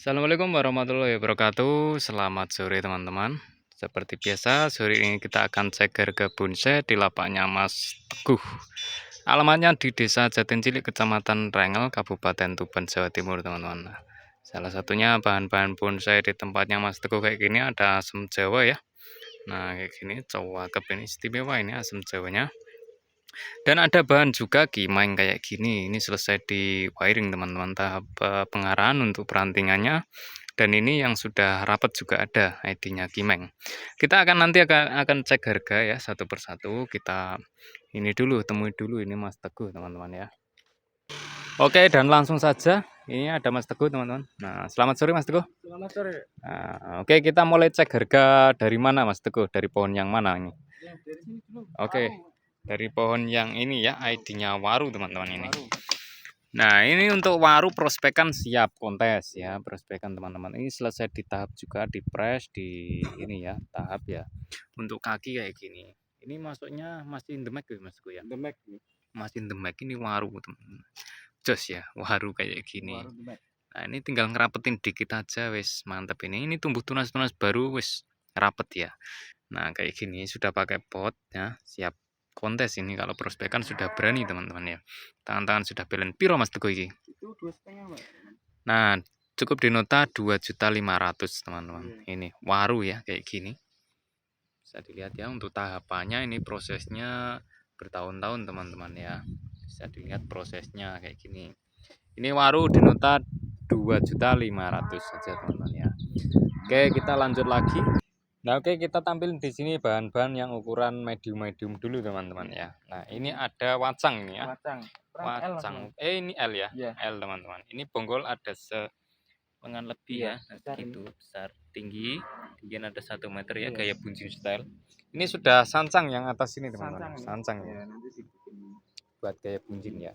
Assalamualaikum warahmatullahi wabarakatuh. Selamat sore teman-teman. Seperti biasa, sore ini kita akan cek harga bonsai di lapaknya Mas Teguh. Alamatnya di Desa Jatin Cilik, Kecamatan Rengel, Kabupaten Tuban, Jawa Timur, teman-teman. Nah, salah satunya bahan-bahan bonsai di tempatnya Mas Teguh kayak gini ada asam Jawa ya. Nah, kayak gini cakep, ini istimewa ini asam Jawanya. Dan ada bahan juga kimeng kayak gini. Ini selesai di wiring teman-teman, tahap pengarahan untuk perantingannya. Dan ini yang sudah rapat juga ada ID-nya Kimeng. Kita nanti akan cek harga ya satu persatu. Kita ini dulu temui dulu ini Mas Teguh teman-teman ya. Oke, dan langsung saja ini ada Mas Teguh teman-teman. Nah, selamat sore Mas Teguh. Selamat sore. Nah, oke, kita mulai cek harga dari mana Mas Teguh? Dari pohon yang mana ini? Ya, dari sini dulu. Oke, dari pohon yang ini ya, ID-nya Waru teman-teman ini. Waru. Nah, ini untuk waru prospekan siap kontes ya, prospekan teman-teman. Ini selesai di tahap juga di press di ini ya, tahap ya. Untuk kaki kayak gini. Ini masuknya masih in the mag ya, Mas Teguh ya. The Mac. Masih in the mag ini waru teman-teman. Jos ya, waru kayak gini. Waru The Mac. Nah, ini tinggal ngerapetin dikit aja wes, mantep ini. Ini tumbuh tunas-tunas baru wes rapet ya. Nah, kayak gini sudah pakai pot ya, siap kontes ini. Kalau prospekan sudah berani teman-teman ya. Tangan-tangan sudah belen. Piro Mas Teguh ini? Itu 2,5, Pak. Nah, cukup di nota 2.500.000 teman-teman. Ini waru ya kayak gini. Bisa dilihat ya untuk tahapannya ini prosesnya bertahun-tahun teman-teman ya. Bisa dilihat prosesnya kayak gini. Ini waru di nota 2.500.000 saja teman-teman ya. Oke, kita lanjut lagi. Nah, oke, kita tampil di sini bahan-bahan yang ukuran medium-medium dulu teman-teman ya. Nah, ini ada wacang ini ya. Wacang. Ini L ya. Ya. L teman-teman. Ini bonggol ada lengan lebih ya, besar gitu besar, tinggi ada 1 meter ya, gaya bunjing style. Ini sudah sancang yang atas ini teman-teman, sancang ya, buat gaya bunjing ya.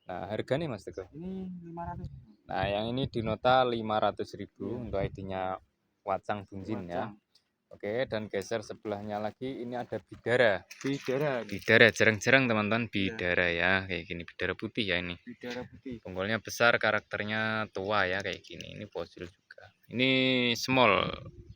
Nah, harganya Mas Teguh ini 500. Nah, yang ini di nota 500.000 untuk ID-nya wacang bunjin ya. Oke, dan geser sebelahnya lagi ini ada bidara. Bidara jarang-jarang teman-teman, bidara ya, kayak gini, bidara putih ya ini. Bidara putih. Bonggolnya besar, karakternya tua ya kayak gini. Ini fosil juga. Ini small.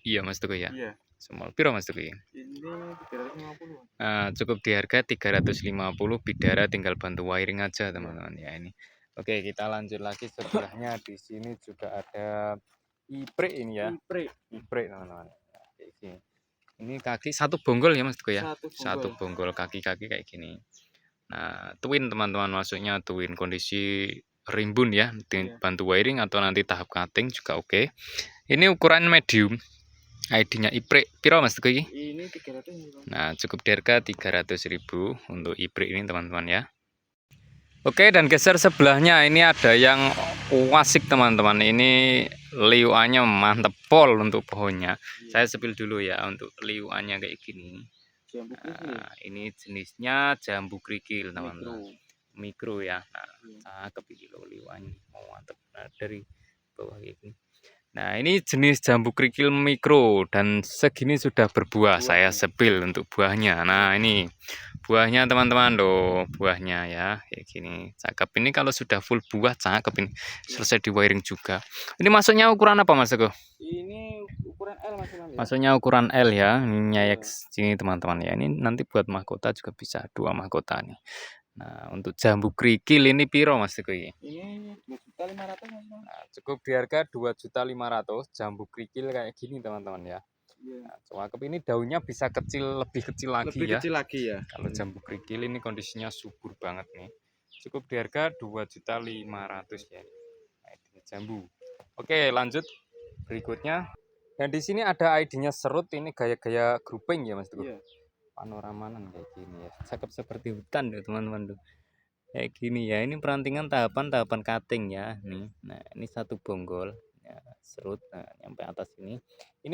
Iya Mas Teguh ya. Iya. Small. Piro Mas Teguh? Ini 350. Cukup di harga 350 bidara, tinggal bantu wiring aja teman-teman ya ini. Oke, kita lanjut lagi sebelahnya. Di sini juga ada iprik ini ya. Iprik teman-teman. Ini kaki satu bonggol ya Mas Teguh ya. Satu bonggol kaki-kaki kayak gini. Nah, twin teman-teman, maksudnya twin kondisi rimbun ya, bantu wiring atau nanti tahap cutting juga oke. Ini ukuran medium. ID-nya iprik. Piro Mas Teguh ini? Ini 300. Nah, cukup di harga 300.000 untuk iprik ini teman-teman ya. Oke, dan geser sebelahnya ini ada yang wasik teman-teman. Ini liuannya mantep pol untuk pohonnya. Saya sepil dulu ya untuk liuannya kayak gini. Nah, ini jenisnya jambu krikil teman-teman. Mikro ya. Nah, cakep ini loh liuannya. Mantep. Nah, dari bawah kayak gini. Nah, ini jenis jambu krikil mikro dan segini sudah berbuah. Saya sepil untuk buahnya. Nah, ini buahnya teman-teman loh, buahnya ya kayak gini. Cakep ini kalau sudah full buah, cakep ini. Selesai di wiring juga. Ini masuknya ukuran apa Mas Teguh? Ini ukuran L masuknya ukuran L ya. Ini nyayek sini teman-teman ya. Ini nanti buat mahkota juga bisa, 2 mahkota nih. Nah, untuk jambu krikil ini piro Mas Teguh ini? Ini 2.500.000. Nah, cukup di harga 2.500.000 jambu krikil kayak gini teman-teman ya. Nah, cakep ini daunnya bisa lebih kecil lagi ya. Kalau jambu krikil ini kondisinya subur banget nih. Cukup di harga 2.500.000 ya. Nah, ini jambu. Oke, lanjut berikutnya. Dan di sini ada ID-nya serut, ini gaya-gaya grouping ya Mas Teguh. Panoramanan kayak gini ya. Cakep seperti hutan ya teman-teman tuh. Kayak gini ya, ini perantingan tahapan cutting ya nih. Nah, ini satu bonggol ya, serut, nah, nyampe atas ini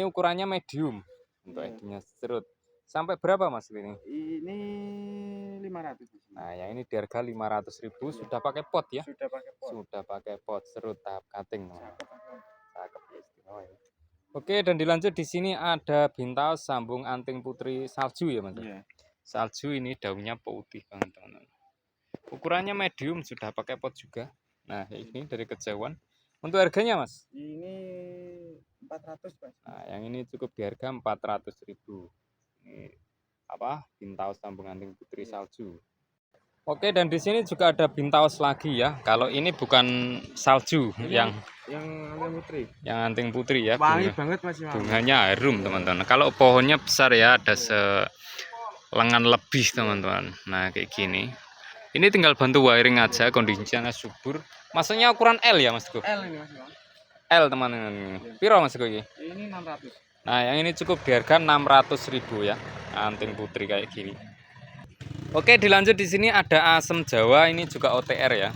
ukurannya medium untuk ID-nya serut. Sampai berapa Mas ini? Ini 500. Nah, yang ini di harga 500.000 sudah pakai pot ya. Sudah pakai pot serut tahap cutting. Cakep istimewa ya. Oke, dan dilanjut di sini ada bintang sambung anting putri salju ya Mas. Salju ini daunnya putih banget teman-teman. Ukurannya medium, sudah pakai pot juga. Nah, ini dari kejauhan. Untuk harganya Mas? Ini 400 Mas. Nah, yang ini cukup di harga 400.000. Ini apa? Bintaus sambung anting putri salju. Oke, dan di sini juga ada bintaus lagi ya. Kalau ini bukan salju yang anting putri. Yang anting putri ya. Wangi banget Mas. Bunganya harum, teman-teman. Kalau pohonnya besar ya, ada selengan lebih, teman-teman. Nah, kayak gini. Ini tinggal bantu wiring aja, kondisinya subur. Maksudnya ukuran L ya, Mas Go? L ini Mas. L, teman-teman. Piro Mas Go ini? Ini 600. Nah, yang ini cukup di harga 600.000 ya. Anting putri kayak gini. Oke, dilanjut di sini ada asem Jawa, ini juga OTR ya.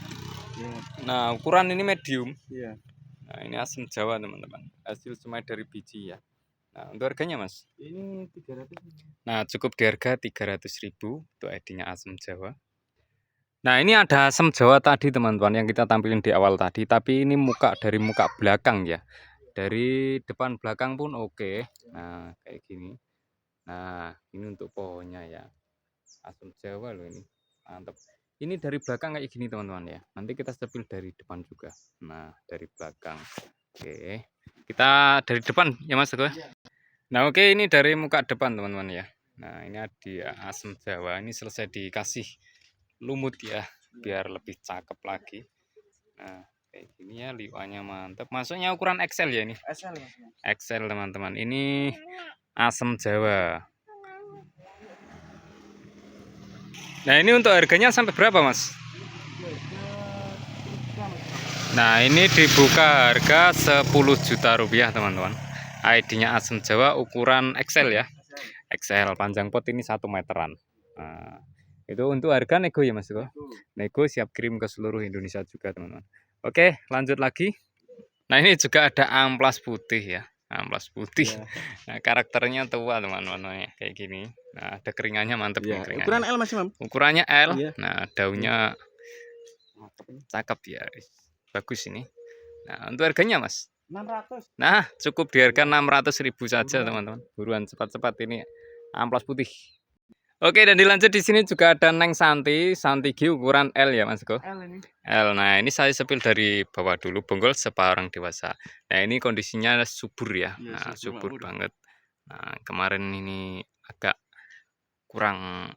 Nah, ukuran ini medium. Iya. Nah, ini asem Jawa, teman-teman. Hasil semai dari biji ya. Nah, untuk harganya, Mas? Ini 300. Nah, cukup di harga 300.000 untuk ID-nya asem Jawa. Nah, ini ada asem Jawa tadi, teman-teman, yang kita tampilin di awal tadi, tapi ini dari muka belakang ya. Dari depan belakang pun oke. Nah, kayak gini. Nah, ini untuk pohonnya ya. Asem Jawa loh ini. Mantap. Ini dari belakang kayak gini, teman-teman ya. Nanti kita sepil dari depan juga. Nah, dari belakang. Oke. Kita dari depan ya, Mas Teguh. Nah, oke, ini dari muka depan, teman-teman ya. Nah, ini ada asem Jawa. Ini selesai dikasih lumut ya, biar lebih cakep lagi. Nah, kayak gini ya, liwanya mantap. Masuknya ukuran XL ya ini. XL Mas. XL, teman-teman. Ini asem Jawa. Nah, ini untuk harganya sampai berapa, Mas? Nah, ini dibuka harga 10 juta rupiah, teman-teman. ID-nya asem Jawa ukuran XL ya. XL, panjang pot ini 1 meteran. Nah, itu untuk harga nego ya, Mas? Nego siap kirim ke seluruh Indonesia juga, teman-teman. Oke, lanjut lagi. Nah, ini juga ada amplas putih ya. Amplas putih. Ya. Nah, karakternya tua, teman-teman, kayak gini. Nah, ada keringannya mantep ya. nih keringannya. Ukuran L Mas, Mam. Ukurannya L. Ya. Nah, daunnya cakep ya. Bagus ini. Nah, untuk harganya, Mas? 600. Nah, cukup di harga 600.000 saja, teman-teman. Buruan cepat-cepat ini amplas putih. Oke, dan dilanjut di sini juga ada Neng Santi, Santigi ukuran L ya, Mas Go? L ini. L. Nah, ini saya sepil dari bawah dulu, bonggol separuh dewasa. Nah, ini kondisinya subur ya. Nah, subur banget. Nah, kemarin ini agak kurang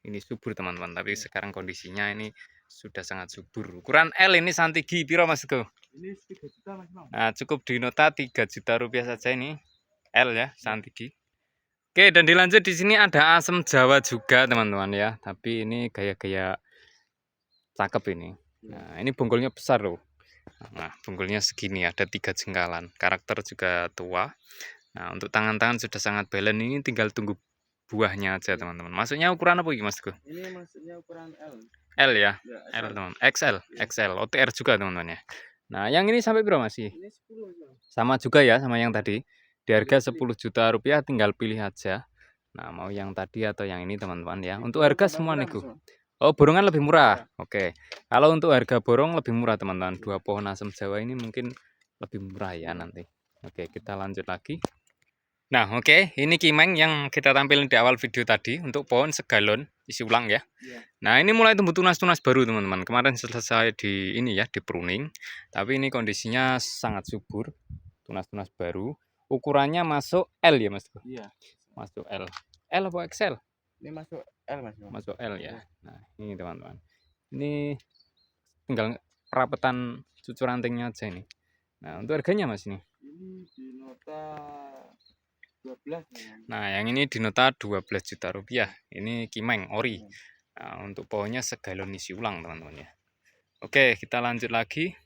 ini subur, teman-teman, tapi sekarang kondisinya ini sudah sangat subur. Ukuran L ini Santigi piro, Mas Go? Ini 3 juta Mas. Nah, cukup di nota 3 juta rupiah saja ini. L ya, Santigi. Oke, dan dilanjut di sini ada asem Jawa juga, teman-teman ya. Tapi ini gaya-gaya cakep ini. Nah, ini bonggolnya besar loh. Nah, bonggolnya segini, ada 3 jengkalan. Karakter juga tua. Nah, untuk tangan-tangan sudah sangat balance, ini tinggal tunggu buahnya aja, teman-teman. Maksudnya ukuran apa ini, Mas Go? Ini maksudnya ukuran L. L ya, L, teman. XL, XL, OTR juga, teman-teman ya. Nah, yang ini sampai berapa sih? Ini 10 Mas. Sama juga ya sama yang tadi. Di harga 10 juta rupiah, tinggal pilih aja. Nah, mau yang tadi atau yang ini, teman-teman ya. Untuk harga semua nego. Oh, borongan lebih murah. Oke. Kalau untuk harga borong lebih murah, teman-teman. 2 pohon asem Jawa ini mungkin lebih murah ya nanti. Oke, kita lanjut lagi. Nah, oke, ini kimeng yang kita tampilin di awal video tadi untuk pohon segalon isi ulang ya. Nah, ini mulai tumbuh tunas-tunas baru, teman-teman. Kemarin selesai di ini ya, di pruning. Tapi ini kondisinya sangat subur. Tunas-tunas baru. Ukurannya masuk L ya, Mas? Iya. Masuk L. L apa XL? Ini masuk L Mas. Masuk L ya. Nah, ini teman-teman. Ini tinggal perapetan cucur rantingnya aja ini. Nah, untuk harganya, Mas, ini? Ini di nota 12. Nah, yang ini di nota 12 juta rupiah. Ini kimeng ori. Nah, untuk pohonnya segalon isi ulang, teman-teman ya. Oke, kita lanjut lagi.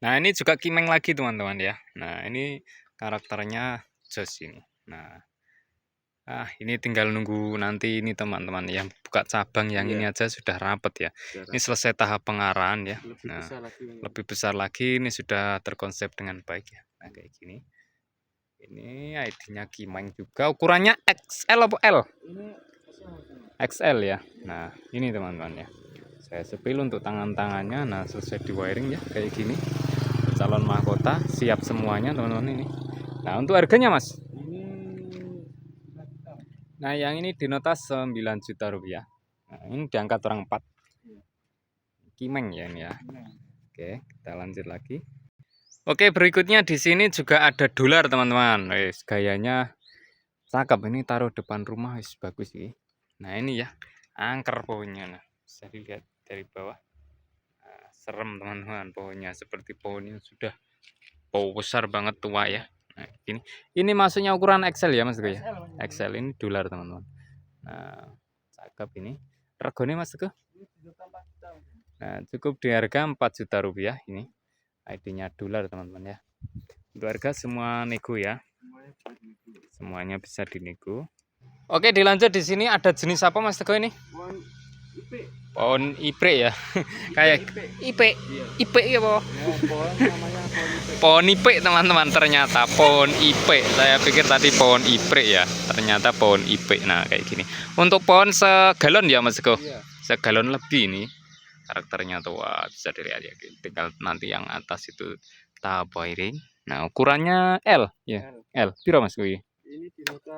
Nah, ini juga kimeng lagi, teman-teman ya. Nah, ini karakternya jos ini. Nah, ini tinggal nunggu nanti ini, teman-teman yang buka cabang yang ini aja sudah rapet ya. Ini selesai tahap pengarahan ya. Nah, lebih besar lagi ini sudah terkonsep dengan baik ya. Nah, kayak gini. Ini ID-nya kimeng juga. Ukurannya XL apa L? Ini XL ya. Nah, ini teman-teman ya. Saya sepil untuk tangan-tangannya. Nah, selesai di wiring ya kayak gini. Calon mahkota siap semuanya, teman-teman ini. Nah, untuk harganya, Mas? Nah, yang ini di nota 9 juta rupiah. Nah, ini diangkat orang 4. Kimeng ya ini ya. Oke, kita lanjut lagi. Oke, berikutnya di sini juga ada dolar, teman-teman. Wes, gayanya cakep, ini taruh depan rumah, wis bagus sih. Nah, ini ya, angker pohonnya. Nah, bisa dilihat dari bawah. Nah, serem, teman-teman, pohonnya seperti pohon yang sudah besar banget tua ya. Nah, ini masuknya ukuran XL ya, Mas Teguh ya. XL ini dolar, teman-teman. Nah, cakep ini. Regone Mas Teguh. Nah, cukup di harga 4 juta rupiah ini. ID-nya dolar, teman-teman ya. Untuk harga semua nego ya. Semuanya bisa dinego. Oke, dilanjut di sini ada jenis apa Mas Teguh ini? Pohon ipe. Pohon ipre ya. Kayak ipe. Iya. Ipe ya, Po. Ya, pohon namanya pohon ipe. Pohon ipe, teman-teman, ternyata pohon ipe. Saya pikir tadi pohon ipre ya. Ternyata pohon ipe. Nah, kayak gini. Untuk pohon segalon ya, Mas Teguh. Iya. Segalon lebih ini. Karakternya tua, bisa dilihat ya. Tinggal nanti yang atas itu tahap wiring. Nah, ukurannya L ya. L. Piro Mas Teguh? Ini di nota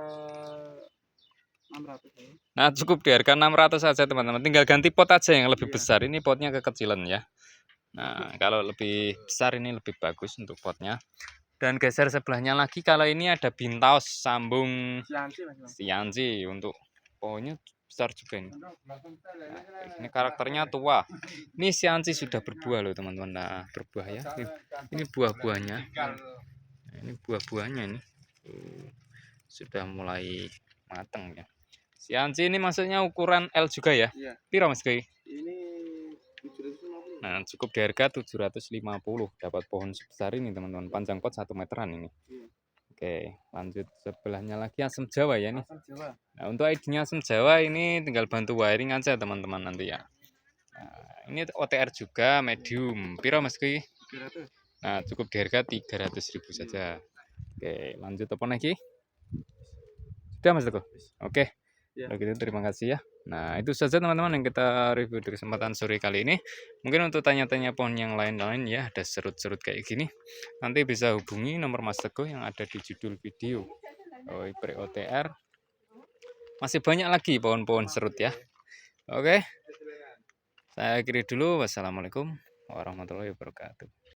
600 ya. Nah, cukup di harga 600 saja, teman-teman. Tinggal ganti pot aja yang lebih besar. Ini potnya kekecilan ya. Nah, kalau lebih besar ini lebih bagus untuk potnya. Dan geser sebelahnya lagi, kalau ini ada bintaus sambung sianci untuk pohonnya besar juga ini. Nah, ini karakternya tua. Ini sianci sudah berbuah loh, teman-teman. Nah, berbuah ya. Ini buah-buahnya. Nah, ini buah-buahnya ini. Sudah mulai matang ya. Sianci ini maksudnya ukuran L juga ya? Iya. Piro Mas Koi? Ini 750. Nah, cukup di harga 750. Dapat pohon sebesar ini, teman-teman. Panjang pot 1 meteran ini. Iya. Oke, lanjut sebelahnya lagi asam Jawa ya nih. Asam Jawa. Nah, untuk ID-nya asam Jawa ini tinggal bantu wiring aja, teman-teman, nanti ya. Nah, ini OTR juga medium. Piro Mas Koi? 300. Nah, cukup di harga 300.000 saja. Oke, lanjut apa lagi? Sudah Mas Teguh? Oke. Ya. Kalau gitu terima kasih ya. Nah, itu saja teman-teman yang kita review di kesempatan sore kali ini. Mungkin untuk tanya-tanya pohon yang lain-lain ya, ada serut-serut kayak gini, nanti bisa hubungi nomor Mas Teguh yang ada di judul video. Ipre OTR. Masih banyak lagi pohon-pohon serut ya. Oke. Saya akhiri dulu. Wassalamualaikum warahmatullahi wabarakatuh.